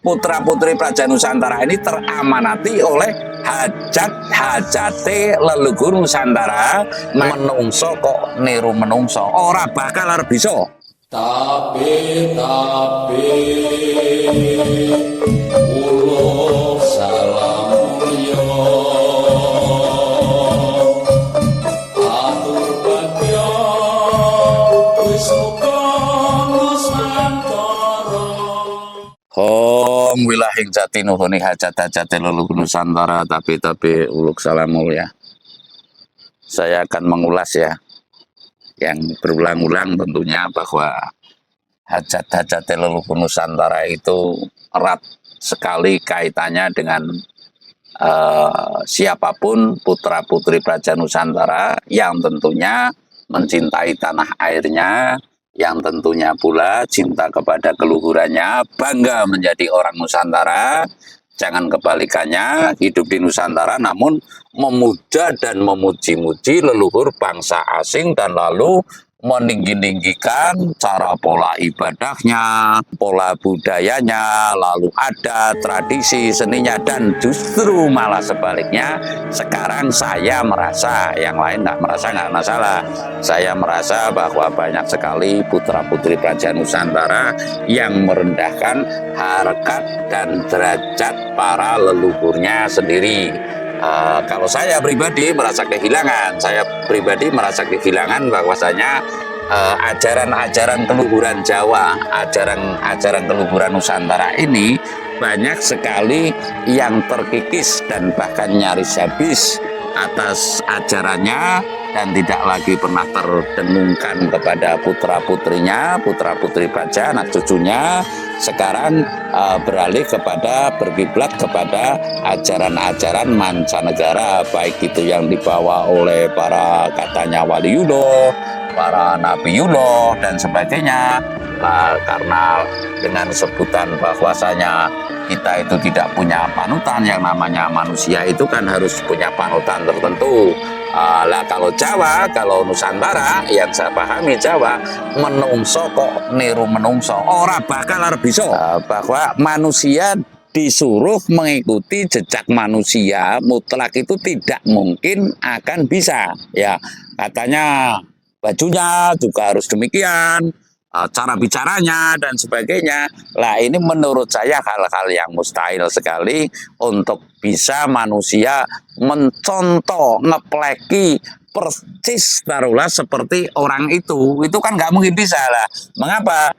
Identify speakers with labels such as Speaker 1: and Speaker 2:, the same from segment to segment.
Speaker 1: putra-putri Praja Nusantara ini teramanati oleh hajat-hajate leluhur Nusantara. Menungso kok niru menungso, ora bakal arep bisa.
Speaker 2: Tapi ulo salam mulya atur bagya wis muga Nusantara.
Speaker 1: Om wilahing jati nuhuni hajat-hajate leluhur Nusantara. Tapi uluk salam mulia. Saya akan mengulas ya yang berulang-ulang tentunya bahwa hajat-hajat leluhur Nusantara itu erat sekali kaitannya dengan siapapun putra-putri Praja Nusantara yang tentunya mencintai tanah airnya, yang tentunya pula cinta kepada keluhurannya, bangga menjadi orang Nusantara. Jangan kebalikannya, hidup di Nusantara namun memuja dan memuji-muji leluhur bangsa asing dan lalu meninggi-ninggikan cara pola ibadahnya, pola budayanya, lalu ada tradisi seninya. Dan justru malah sebaliknya, sekarang saya merasa, yang lain nggak merasa nggak masalah, saya merasa bahwa banyak sekali putra-putri Praja Nusantara yang merendahkan harkat dan derajat para leluhurnya sendiri. Kalau saya pribadi merasa kehilangan, bahwasanya ajaran-ajaran keluhuran Jawa, ajaran keluhuran Nusantara ini banyak sekali yang terkikis dan bahkan nyaris habis atas ajarannya dan tidak lagi pernah terdengungkan kepada putra-putrinya, putra-putri Praja, anak cucunya. Sekarang beralih kepada berkiblat kepada ajaran-ajaran mancanegara, baik itu yang dibawa oleh para katanya waliullah, para nabiullah dan sebagainya. Karena dengan sebutan bahwasanya kita itu tidak punya panutan, yang namanya manusia itu kan harus punya panutan tertentu. Lah kalau Jawa, kalau Nusantara yang saya pahami Jawa, menungso kok niru menungso, ora bakal arep bisa. Bahwa manusia disuruh mengikuti jejak manusia mutlak itu tidak mungkin akan bisa. Ya, katanya bajunya juga harus demikian, cara bicaranya dan sebagainya. Lah ini menurut saya hal-hal yang mustahil sekali untuk bisa manusia mencontoh, ngepleki persis taruhlah seperti orang itu kan nggak mungkin bisa lah. Mengapa?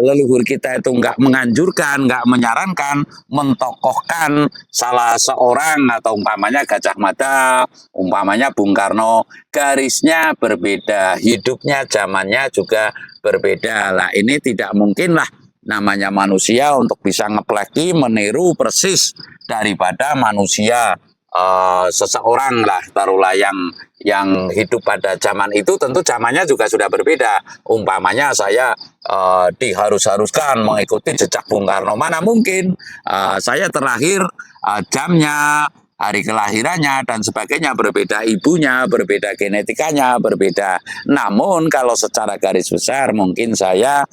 Speaker 1: Leluhur kita itu nggak menganjurkan, nggak menyarankan mentokohkan salah seorang, atau umpamanya Gajah Mada, umpamanya Bung Karno, garisnya berbeda, hidupnya zamannya juga berbeda. Lah ini tidak mungkin lah namanya manusia untuk bisa ngepleki, meniru persis daripada manusia seseorang lah, taruhlah yang hidup pada zaman itu. Tentu zamannya juga sudah berbeda. Umpamanya saya diharus-haruskan mengikuti jejak Bung Karno, mana mungkin. Saya terlahir, jamnya, hari kelahirannya dan sebagainya berbeda, ibunya berbeda, genetikanya berbeda. Namun kalau secara garis besar mungkin saya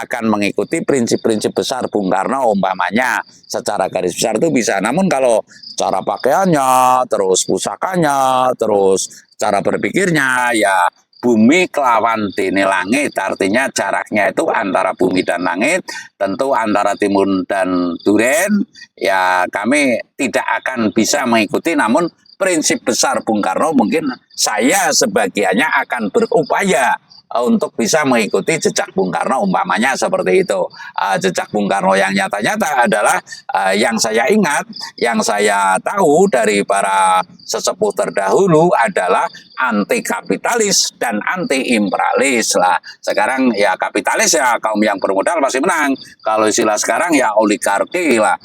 Speaker 1: akan mengikuti prinsip-prinsip besar Bung Karno umpamanya, secara garis besar itu bisa. Namun kalau cara pakaiannya, terus pusakanya, terus cara berpikirnya, ya bumi kelawan dene langit, artinya jaraknya itu antara bumi dan langit, tentu antara timun dan duren, ya kami tidak akan bisa mengikuti. Namun prinsip besar Bung Karno mungkin saya sebagiannya akan berupaya untuk bisa mengikuti jejak Bung Karno umpamanya seperti itu. Jejak Bung Karno yang nyata-nyata adalah yang saya ingat, yang saya tahu dari para sesepuh terdahulu adalah anti kapitalis dan anti imperialis lah. Sekarang ya kapitalis, ya kaum yang bermodal pasti menang. Kalau istilah sekarang ya oligarki lah,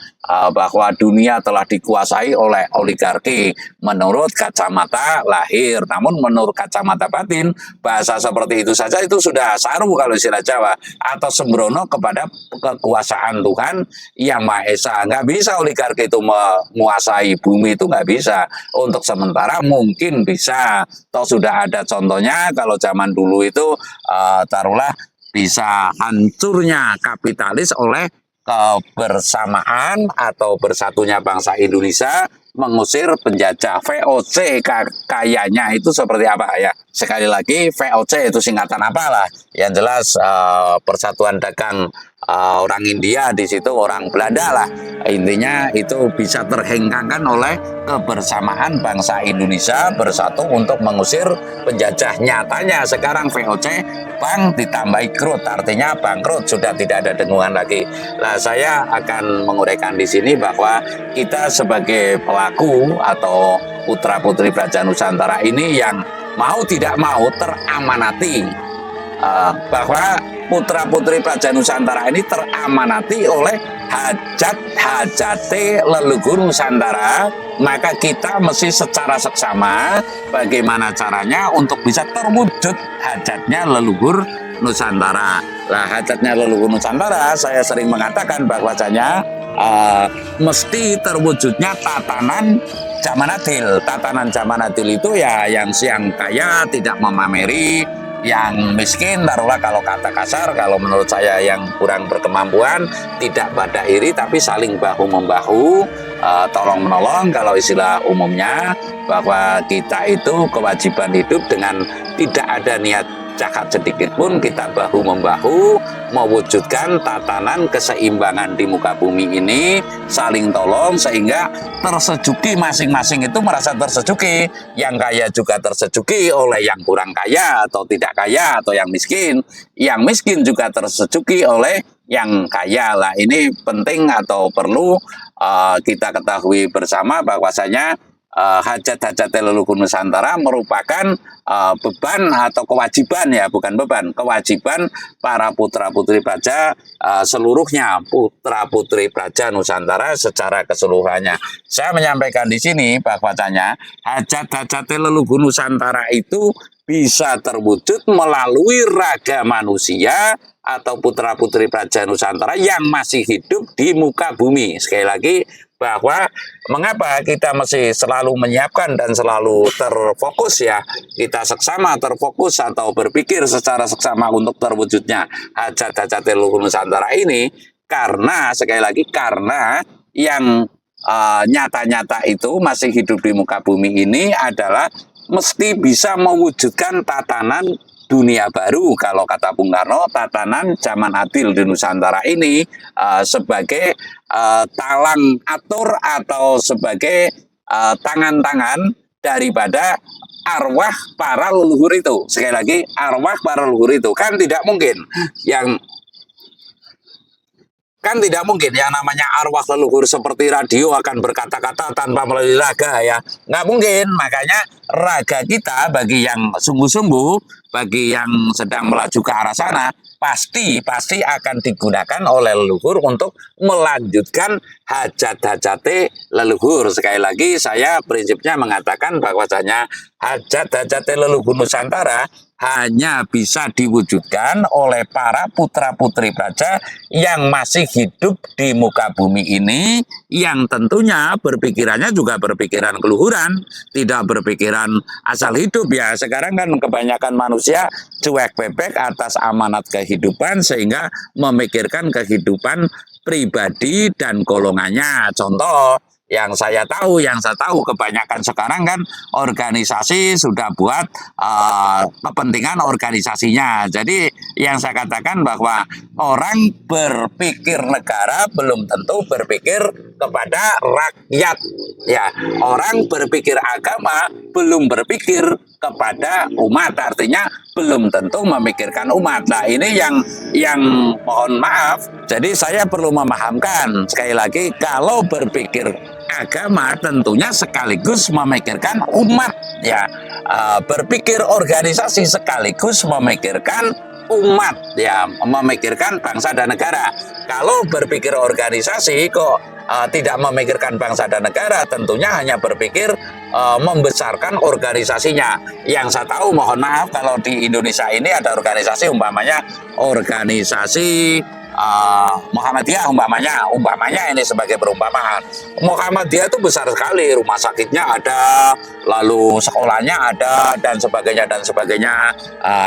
Speaker 1: bahwa dunia telah dikuasai oleh oligarki menurut kacamata lahir. Namun menurut kacamata batin, bahasa seperti itu saja itu sudah saru kalau istilah Jawa, atau sembrono kepada kekuasaan Tuhan yang Maha Esa. Nggak bisa oligarki itu menguasai bumi, itu nggak bisa. Untuk sementara mungkin bisa. Toh sudah ada contohnya kalau zaman dulu itu taruhlah bisa hancurnya kapitalis oleh kebersamaan atau bersatunya bangsa Indonesia mengusir penjajah. VOC kayanya itu seperti apa ya? Sekali lagi VOC itu singkatan apalah? Yang jelas Persatuan Dagang orang India, di situ orang Belanda lah. Intinya itu bisa terhengkangkan oleh kebersamaan bangsa Indonesia bersatu untuk mengusir penjajah. Nyatanya sekarang VOC bang ditambahi growth, artinya bangkrut, sudah tidak ada dengungan lagi. Nah, saya akan menguraikan di sini bahwa kita sebagai pelaku atau putra-putri Praja Nusantara ini yang mau tidak mau teramanati bahwa putra-putri Praja Nusantara ini teramanati oleh hajat-hajate leluhur Nusantara, maka kita mesti secara seksama bagaimana caranya untuk bisa terwujud hajatnya leluhur Nusantara. Nah, hajatnya leluhur Nusantara, saya sering mengatakan bahwasanya mesti terwujudnya tatanan zaman adil. Tatanan zaman adil itu ya yang siang kaya tidak memameri, yang miskin taruhlah kalau kata kasar, kalau menurut saya yang kurang berkemampuan tidak pada iri tapi saling bahu membahu, tolong menolong kalau istilah umumnya, bahwa kita itu kewajiban hidup dengan tidak ada niat jahat sedikit pun, kita bahu membahu mewujudkan tatanan keseimbangan di muka bumi ini, saling tolong sehingga tersejuki, masing-masing itu merasa tersejuki, yang kaya juga tersejuki oleh yang kurang kaya atau tidak kaya atau yang miskin juga tersejuki oleh yang kaya. Lah ini penting atau perlu kita ketahui bersama bahwasanya hajat-hajat leluhur Nusantara merupakan beban atau kewajiban, ya bukan beban, kewajiban para putra-putri Praja seluruhnya, putra-putri Praja Nusantara secara keseluruhannya. Saya menyampaikan di sini bahwasanya hajat-hajat leluhur Nusantara itu bisa terwujud melalui raga manusia atau putra-putri Praja Nusantara yang masih hidup di muka bumi. Sekali lagi, bahwa mengapa kita mesti selalu menyiapkan dan selalu terfokus, ya kita seksama terfokus atau berpikir secara seksama untuk terwujudnya hajat-hajat leluhur Nusantara ini, karena sekali lagi karena yang nyata-nyata itu masih hidup di muka bumi ini adalah mesti bisa mewujudkan tatanan dunia baru, kalau kata Bung Karno, tatanan zaman adil di Nusantara ini sebagai talang atur atau sebagai tangan-tangan daripada arwah para leluhur itu. Sekali lagi, arwah para leluhur itu kan tidak mungkin yang namanya arwah leluhur seperti radio akan berkata-kata tanpa melalui raga, ya nggak mungkin. Makanya raga kita bagi yang sungguh-sungguh, bagi yang sedang melaju ke arah sana, pasti akan digunakan oleh leluhur untuk melanjutkan hajat-hajate leluhur. Sekali lagi saya prinsipnya mengatakan bahwasanya hajat-hajate leluhur Nusantara hanya bisa diwujudkan oleh para putra-putri Praja yang masih hidup di muka bumi ini, yang tentunya berpikirannya juga berpikiran keluhuran, tidak berpikiran asal hidup. Ya sekarang kan kebanyakan manusia cuek bebek atas amanat kehidupan sehingga memikirkan kehidupan pribadi dan golongannya. Contoh yang saya tahu kebanyakan sekarang kan organisasi sudah buat kepentingan organisasinya. Jadi yang saya katakan bahwa orang berpikir negara belum tentu berpikir kepada rakyat. Ya, orang berpikir agama belum berpikir kepada umat, artinya belum tentu memikirkan umat. Nah, ini yang mohon maaf. Jadi saya perlu memahamkan sekali lagi, kalau berpikir agama tentunya sekaligus memikirkan umat, ya berpikir organisasi sekaligus memikirkan umat, ya memikirkan bangsa dan negara. Kalau berpikir organisasi kok tidak memikirkan bangsa dan negara, tentunya hanya berpikir membesarkan organisasinya. Yang saya tahu, mohon maaf, kalau di Indonesia ini ada organisasi umpamanya organisasi Muhammadiyah umpamanya ini sebagai perumpamaan. Muhammadiyah itu besar sekali, rumah sakitnya ada, lalu sekolahnya ada, dan sebagainya.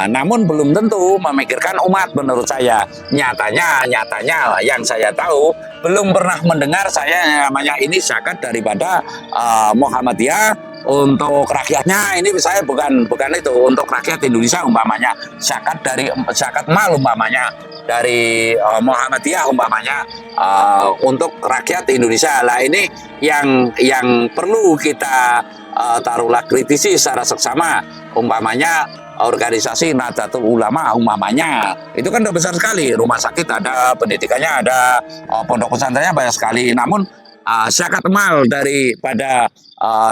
Speaker 1: Namun belum tentu memikirkan umat menurut saya. Nyatanya yang saya tahu belum pernah mendengar saya namanya ini zakat daripada Muhammadiyah untuk rakyatnya. Ini saya bukan itu untuk rakyat Indonesia umpamanya, zakat mal umpamanya dari Muhammadiyah umpamanya untuk rakyat Indonesia. Lah ini yang perlu kita taruhlah kritisi secara seksama. Umpamanya organisasi Nahdlatul Ulama umpamanya itu kan udah besar sekali, rumah sakit ada, pendidikannya ada, pondok pesantrennya banyak sekali. Namun zakat mal daripada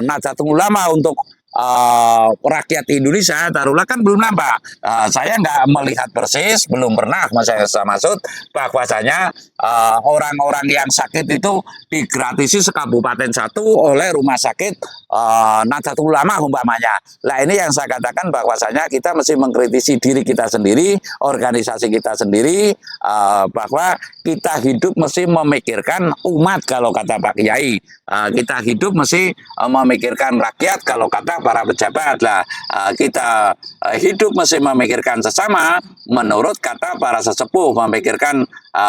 Speaker 1: Nahdlatul Ulama untuk rakyat Indonesia taruhlah kan belum nampak. Saya nggak melihat persis, belum pernah saya maksud bahwasanya orang-orang yang sakit itu digratisi sekabupaten satu oleh rumah sakit Nahdlatul Ulama umpamanya. Lah ini yang saya katakan bahwasanya kita mesti mengkritisi diri kita sendiri, organisasi kita sendiri, bahwa kita hidup mesti memikirkan umat kalau kata Pak Kiai, kita hidup mesti memikirkan rakyat kalau kata para pejabat. Lah kita hidup mesti memikirkan sesama menurut kata para sesepuh, memikirkan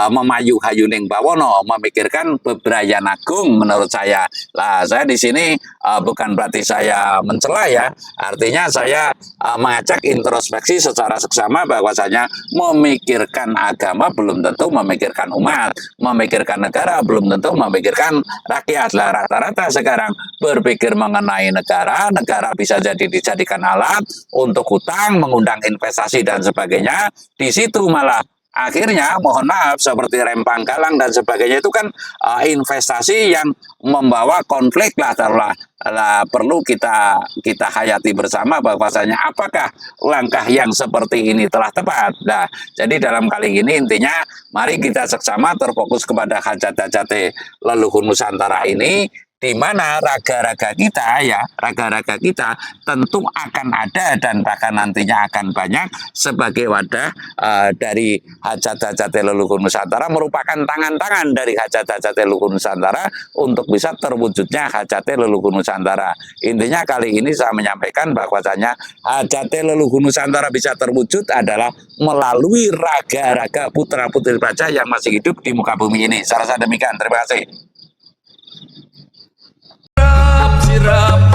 Speaker 1: memayu hayuning bawono, memikirkan bebrayan agung menurut saya. Lah saya di sini bukan berarti saya mencela ya, artinya saya mengajak introspeksi secara seksama bahwasanya memikirkan agama belum tentu memikirkan umat, memikirkan negara belum tentu memikirkan rakyat. Lah rata-rata sekarang berpikir mengenai negara bisa jadi dijadikan alat untuk hutang, mengundang investasi dan sebagainya. Di situ malah akhirnya mohon maaf seperti rem pangkalan dan sebagainya itu kan investasi yang membawa konflik lah. Perlu kita hayati bersama bahwasanya apakah langkah yang seperti ini telah tepat. Nah, jadi dalam kali ini intinya mari kita seksama terfokus kepada hajat-hajat leluhur Nusantara ini, di mana raga-raga kita tentu akan ada dan bahkan nantinya akan banyak sebagai wadah dari hajat-hajat leluhur Nusantara, merupakan tangan-tangan dari hajat-hajat leluhur Nusantara untuk bisa terwujudnya hajat leluhur Nusantara. Intinya kali ini saya menyampaikan bahwasanya hajat leluhur Nusantara bisa terwujud adalah melalui raga-raga putra-putri bangsa yang masih hidup di muka bumi ini. Saya rasa demikian. Terima kasih.
Speaker 2: Sirap